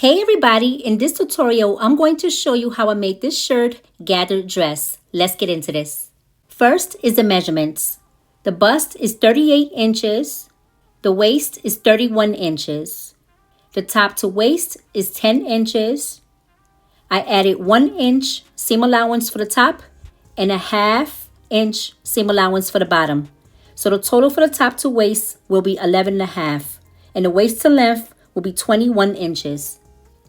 Hey everybody, in this tutorial, I'm going to show you how I made this shirred gathered dress. Let's get into this. First is the measurements. The bust is 38 inches. The waist is 31 inches. The top to waist is 10 inches. I added 1 inch seam allowance for the top and a ½ inch seam allowance for the bottom. So the total for the top to waist will be 11.5 and the waist to length will be 21 inches.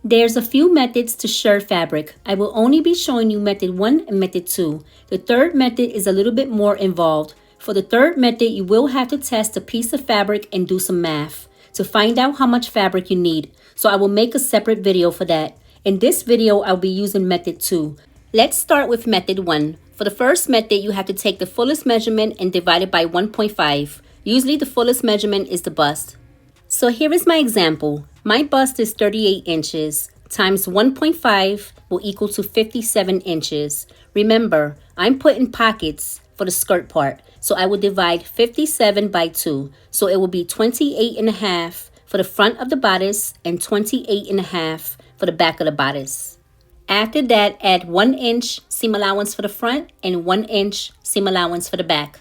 There's a few methods to shirred fabric. I will only be showing you method 1 and method 2. The third method is a little bit more involved. For the third method, you will have to test a piece of fabric and do some math to find out how much fabric you need. So I will make a separate video for that. In this video, I'll be using method 2. Let's start with method 1. For the first method, you have to take the fullest measurement and divide it by 1.5. Usually the fullest measurement is the bust. So here is my example. My bust is 38 inches times 1.5 will equal to 57 inches. Remember, I'm putting pockets for the skirt part. So I will divide 57 by 2. So it will be 28.5 for the front of the bodice and 28.5 for the back of the bodice. After that, add 1 inch seam allowance for the front and 1 inch seam allowance for the back.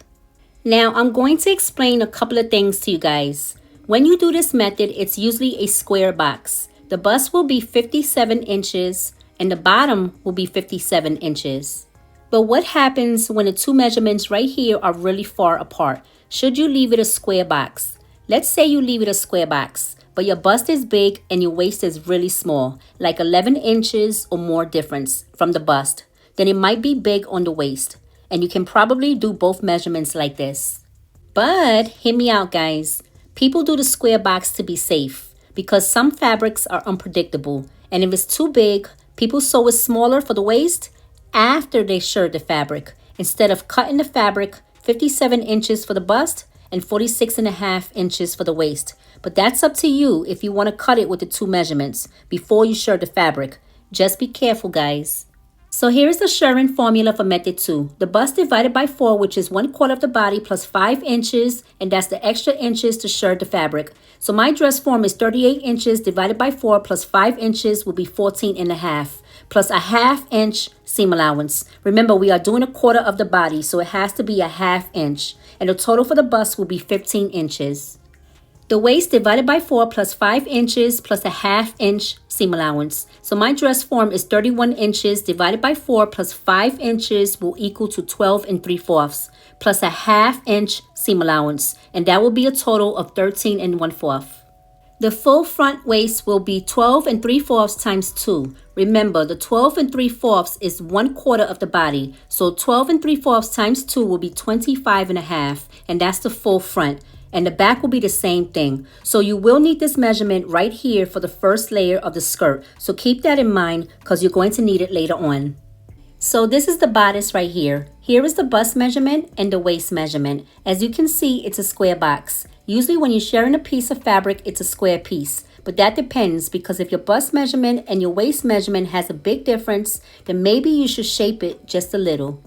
Now I'm going to explain a couple of things to you guys. When you do this method, it's usually a square box. The bust will be 57 inches and the bottom will be 57 inches. But what happens when the two measurements right here are really far apart? Should you leave it a square box? Let's say you leave it a square box, but your bust is big and your waist is really small, like 11 inches or more difference from the bust. Then it might be big on the waist, and you can probably do both measurements like this. But hear me out, guys. People do the square box to be safe because some fabrics are unpredictable. And if it's too big, people sew it smaller for the waist after they shirred the fabric instead of cutting the fabric 57 inches for the bust and 46.5 inches for the waist. But that's up to you if you want to cut it with the two measurements before you shirred the fabric. Just be careful, guys. So here's the shirring formula for method 2. The bust divided by 4, which is 1/4 of the body plus 5 inches, and that's the extra inches to shirred the fabric. So my dress form is 38 inches divided by 4 plus 5 inches will be 14.5, plus a ½ inch seam allowance. Remember, we are doing 1/4 of the body, so it has to be a ½ inch, and the total for the bust will be 15 inches. The waist divided by 4 plus 5 inches plus a ½ inch seam allowance. So my dress form is 31 inches divided by 4 plus 5 inches will equal to 12 3/4 plus a ½ inch seam allowance. And that will be a total of 13 1/4. The full front waist will be 12 3/4 times 2. Remember, the 12 3/4 is 1/4 of the body. So 12 3/4 times 2 will be 25.5, and that's the full front. And the back will be the same thing. So you will need this measurement right here for the first layer of the skirt. So keep that in mind because you're going to need it later on. So this is the bodice right here. Here is the bust measurement and the waist measurement. As you can see, it's a square box. Usually when you're sharing a piece of fabric, it's a square piece. But that depends because if your bust measurement and your waist measurement has a big difference, then maybe you should shape it just a little.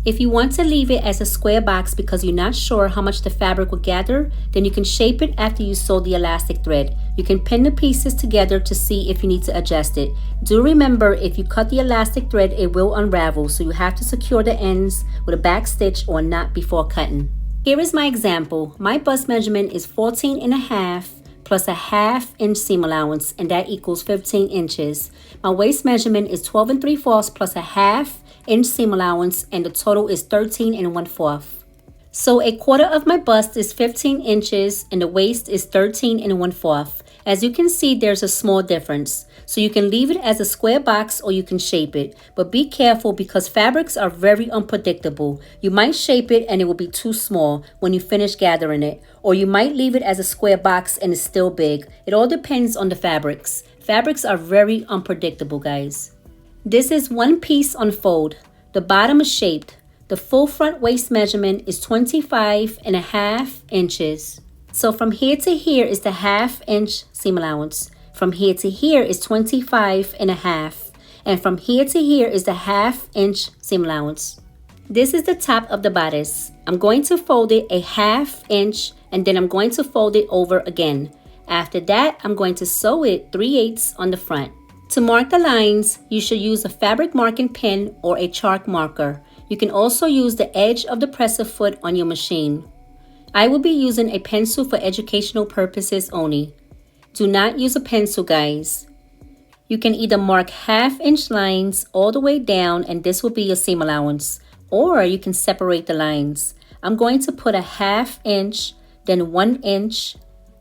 If you want to leave it as a square box because you're not sure how much the fabric will gather, then you can shape it after you sew the elastic thread. You can pin the pieces together to see if you need to adjust it. Do remember, if you cut the elastic thread, it will unravel, so you have to secure the ends with a back stitch or a knot before cutting. Here is my example. My bust measurement is 14.5 plus a ½ inch seam allowance, and that equals 15 inches. My waist measurement is 12 3/4 plus a ½ inch seam allowance, and the total is 13 1/4. So 1/4 of my bust is 15 inches and the waist is 13 1/4. As you can see, there's a small difference. So you can leave it as a square box or you can shape it. But be careful because fabrics are very unpredictable. You might shape it and it will be too small when you finish gathering it. Or you might leave it as a square box and it's still big. It all depends on the fabrics. Fabrics are very unpredictable, guys. This is one piece unfold. The bottom is shaped. The full front waist measurement is 25.5 inches. So from here to here is the ½ inch seam allowance. From here to here is 25.5. And from here to here is the ½ inch seam allowance. This is the top of the bodice. I'm going to fold it a ½ inch and then I'm going to fold it over again. After that, I'm going to sew it 3/8 on the front. To mark the lines, you should use a fabric marking pen or a chalk marker. You can also use the edge of the presser foot on your machine. I will be using a pencil for educational purposes only. Do not use a pencil, guys. You can either mark 1/2 inch lines all the way down and this will be your seam allowance, or you can separate the lines. I'm going to put a 1/2 inch, then 1 inch,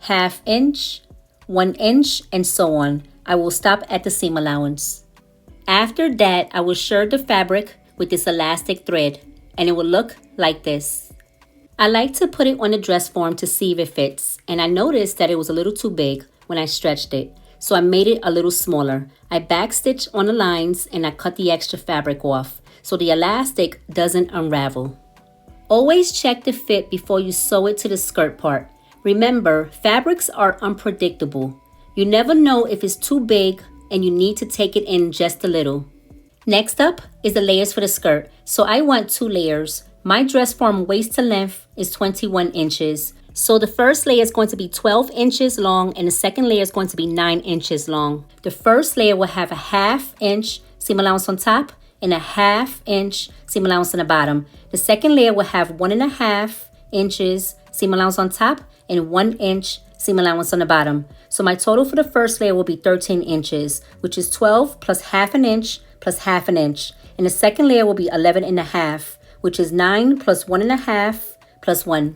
1/2 inch, 1 inch, and so on. I will stop at the seam allowance. After that, I will shirr the fabric with this elastic thread, and it will look like this. I like to put it on the dress form to see if it fits, and I noticed that it was a little too big when I stretched it, so I made it a little smaller. I backstitched on the lines and I cut the extra fabric off, so the elastic doesn't unravel. Always check the fit before you sew it to the skirt part. Remember, fabrics are unpredictable. You never know if it's too big and you need to take it in just a little. Next up is the layers for the skirt. So I want 2 layers. My dress form waist to length is 21 inches. So the first layer is going to be 12 inches long and the second layer is going to be 9 inches long. The first layer will have a 1/2 inch seam allowance on top and a 1/2 inch seam allowance on the bottom. The second layer will have 1.5 inches seam allowance on top and 1 inch seam allowance on the bottom. So my total for the first layer will be 13 inches, which is 12 plus 1/2 inch plus 1/2 inch. And the second layer will be 11.5, which is 9 plus 1.5 plus 1.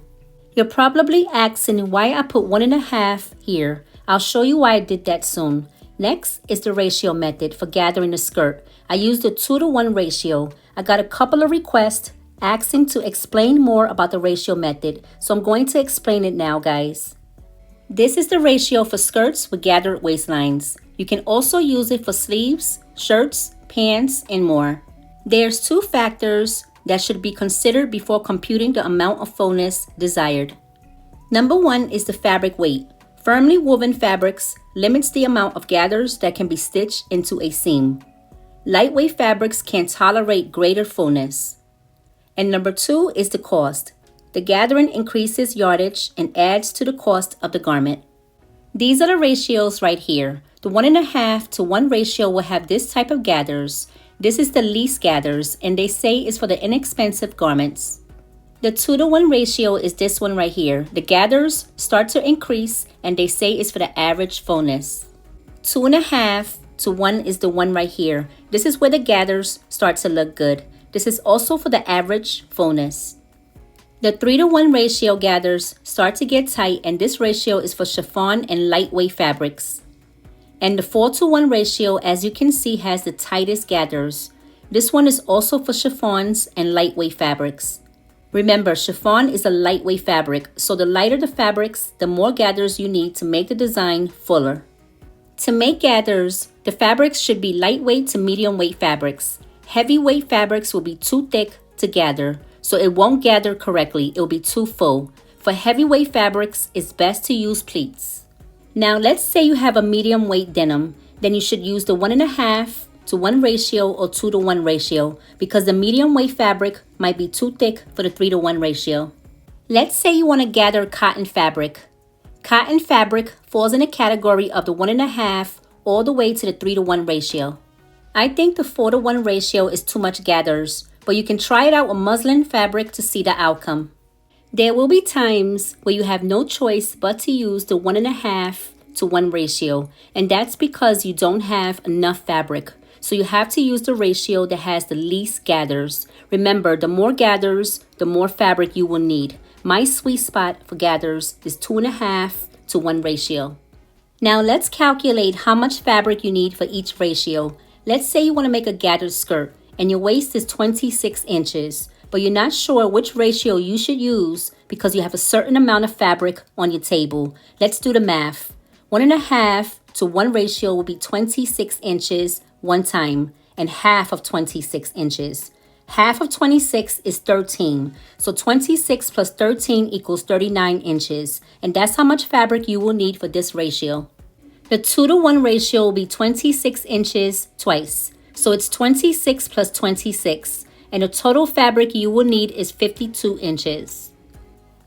You're probably asking why I put 1.5 here. I'll show you why I did that soon. Next is the ratio method for gathering the skirt. I used a 2-to-1 ratio. I got a couple of requests asking to explain more about the ratio method, so I'm going to explain it now, guys. This is the ratio for skirts with gathered waistlines. You can also use it for sleeves, shirts, pants, and more. There's 2 factors that should be considered before computing the amount of fullness desired. Number 1 is the fabric weight. Firmly woven fabrics limits the amount of gathers that can be stitched into a seam. Lightweight fabrics can tolerate greater fullness. And number 2 is the cost. The gathering increases yardage and adds to the cost of the garment. These are the ratios right here. The 1.5 to 1 ratio will have this type of gathers. This is the least gathers, and they say it's for the inexpensive garments. The 2-to-1 ratio is this one right here. The gathers start to increase, and they say it's for the average fullness. 2.5 to 1 is the one right here. This is where the gathers start to look good. This is also for the average fullness. The 3-to-1 ratio gathers start to get tight, and this ratio is for chiffon and lightweight fabrics. And the 4-to-1 ratio, as you can see, has the tightest gathers. This one is also for chiffons and lightweight fabrics. Remember, chiffon is a lightweight fabric, so the lighter the fabrics, the more gathers you need to make the design fuller. To make gathers, the fabrics should be lightweight to medium weight fabrics. Heavyweight fabrics will be too thick to gather, so it won't gather correctly. It will be too full. For heavyweight fabrics, it's best to use pleats. Now, let's say you have a medium weight denim, then you should use the 1.5 to 1 ratio or 2-to-1 ratio because the medium weight fabric might be too thick for the 3-to-1 ratio. Let's say you want to gather cotton fabric. Cotton fabric falls in the category of the 1.5 all the way to the 3-to-1 ratio. I think the 4-to-1 ratio is too much gathers, but you can try it out with muslin fabric to see the outcome. There will be times where you have no choice but to use the 1.5 to 1 ratio, and that's because you don't have enough fabric. So you have to use the ratio that has the least gathers. Remember, the more gathers, the more fabric you will need. My sweet spot for gathers is 2.5 to 1 ratio. Now let's calculate how much fabric you need for each ratio. Let's say you want to make a gathered skirt and your waist is 26 inches. But you're not sure which ratio you should use because you have a certain amount of fabric on your table. Let's do the math. 1.5 to 1 ratio will be 26 inches one time and half of 26 inches. Half of 26 is 13. So 26 plus 13 equals 39 inches. And that's how much fabric you will need for this ratio. The 2-to-1 ratio will be 26 inches twice. So it's 26 plus 26. And the total fabric you will need is 52 inches.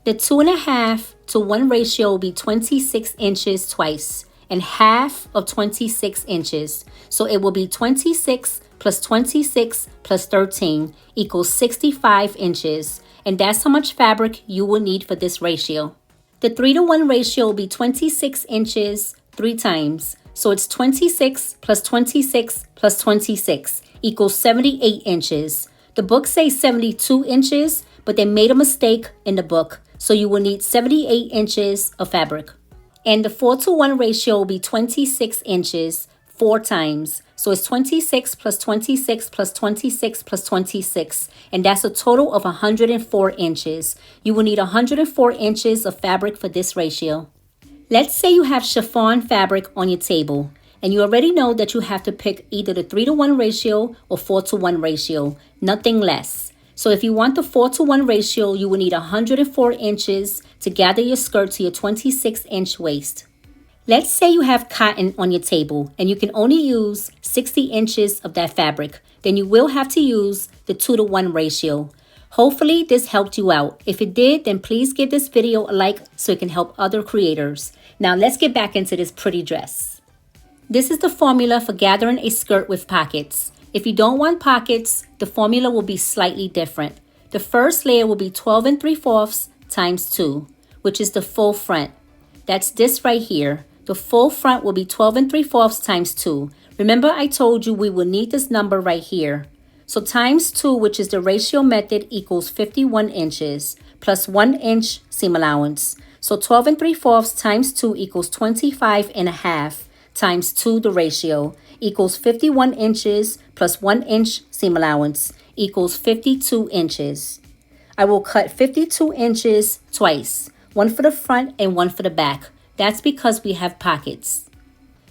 The 2.5 to 1 ratio will be 26 inches twice, and half of 26 inches. So it will be 26 plus 26 plus 13 equals 65 inches. And that's how much fabric you will need for this ratio. The 3-to-1 ratio will be 26 inches 3 times. So it's 26 plus 26 plus 26 equals 78 inches. The book says 72 inches, but they made a mistake in the book. So you will need 78 inches of fabric. And the 4-to-1 ratio will be 26 inches 4 times. So it's 26 plus 26 plus 26 plus 26. And that's a total of 104 inches. You will need 104 inches of fabric for this ratio. Let's say you have chiffon fabric on your table. And you already know that you have to pick either the 3-to-1 ratio or 4-to-1 ratio. Nothing less. So if you want the 4-to-1 ratio, you will need 104 inches to gather your skirt to your 26-inch waist. Let's say you have cotton on your table and you can only use 60 inches of that fabric. Then you will have to use the 2-to-1 ratio. Hopefully this helped you out. If it did, then please give this video a like so it can help other creators. Now let's get back into this pretty dress. This is the formula for gathering a skirt with pockets. If you don't want pockets, the formula will be slightly different. The first layer will be 12 3/4 times 2, which is the full front. That's this right here. The full front will be 12 3/4 times 2. Remember I told you we will need this number right here. So times 2, which is the ratio method, equals 51 inches plus 1 inch seam allowance. So 12 3/4 times 2 equals 25.5 times 2, the ratio, equals 51 inches plus 1 inch seam allowance equals 52 inches. I will cut 52 inches twice, one for the front and one for the back. That's because we have pockets.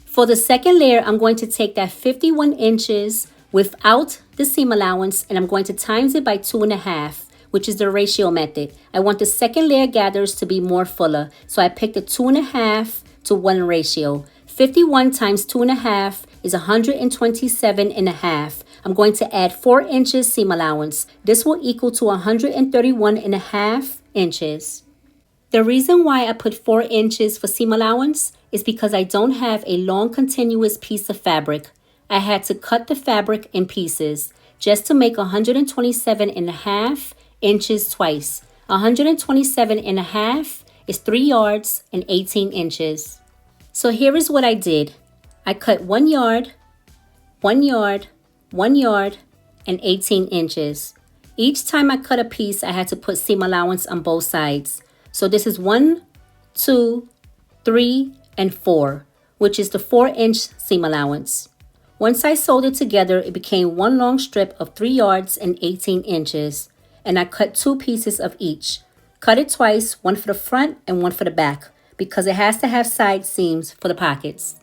For the second layer, I'm going to take that 51 inches without the seam allowance and I'm going to times it by 2.5, which is the ratio method. I want the second layer gathers to be more fuller, so I picked a 2.5 to 1 ratio. 51 times 2.5 is 127.5. I'm going to add 4 inches seam allowance. This will equal to 131.5 inches. The reason why I put 4 inches for seam allowance is because I don't have a long continuous piece of fabric. I had to cut the fabric in pieces just to make 127.5 inches twice. 127.5 is 3 yards and 18 inches. So here is what I did. I cut 1 yard, 1 yard, 1 yard, and 18 inches. Each time I cut a piece, I had to put seam allowance on both sides. So this is 1, 2, 3, and 4, which is the 4-inch seam allowance. Once I sewed it together, it became one long strip of 3 yards and 18 inches. And I cut 2 pieces of each. Cut it twice, one for the front and one for the back, because it has to have side seams for the pockets.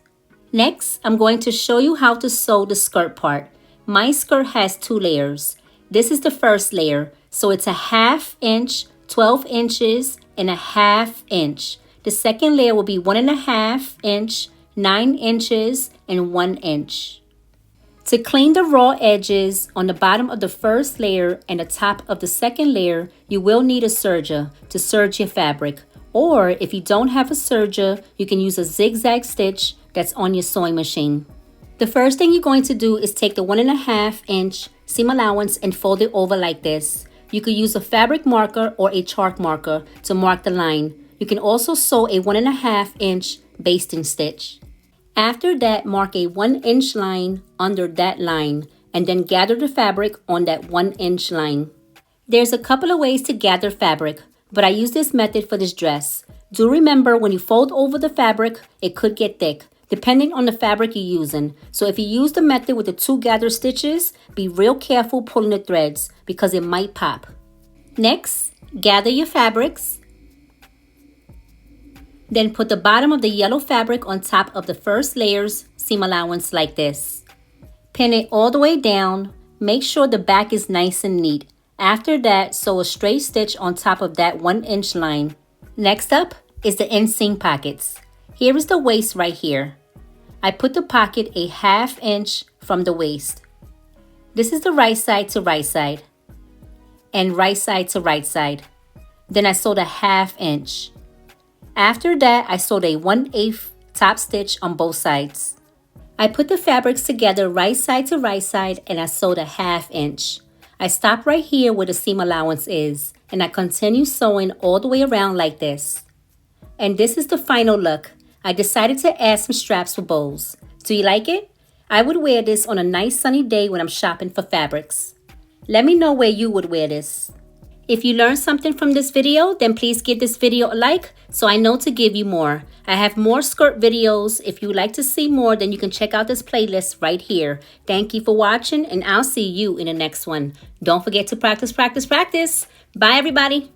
Next, I'm going to show you how to sew the skirt part. My skirt has 2 layers. This is the first layer, so it's a 1/2 inch, 12 inches, and a 1/2 inch. The second layer will be 1.5 inch, 9 inches, and 1 inch. To clean the raw edges on the bottom of the first layer and the top of the second layer, you will need a serger to serge your fabric. Or if you don't have a serger, you can use a zigzag stitch that's on your sewing machine. The first thing you're going to do is take the 1.5 inch seam allowance and fold it over like this. You could use a fabric marker or a chalk marker to mark the line. You can also sew a 1.5 inch basting stitch. After that, mark a 1 inch line under that line and then gather the fabric on that 1 inch line. There's a couple of ways to gather fabric, but I use this method for this dress. Do remember when you fold over the fabric, it could get thick, depending on the fabric you're using. So if you use the method with the 2 gather stitches, be real careful pulling the threads because it might pop. Next, gather your fabrics. Then put the bottom of the yellow fabric on top of the first layer's seam allowance like this. Pin it all the way down. Make sure the back is nice and neat. After that, sew a straight stitch on top of that 1 inch line. Next up is the inseam pockets. Here is the waist right here. I put the pocket a 1/2 inch from the waist. This is the right side to right side and right side to right side. Then I sewed a 1/2 inch. After that, I sewed a 1/8 top stitch on both sides. I put the fabrics together right side to right side and I sewed a 1/2 inch. I stop right here where the seam allowance is and I continue sewing all the way around like this. And this is the final look. I decided to add some straps for bows. Do you like it? I would wear this on a nice sunny day when I'm shopping for fabrics. Let me know where you would wear this. If you learned something from this video, then please give this video a like so I know to give you more. I have more skirt videos. If you would like to see more, then you can check out this playlist right here. Thank you for watching and I'll see you in the next one. Don't forget to practice, practice, practice. Bye everybody.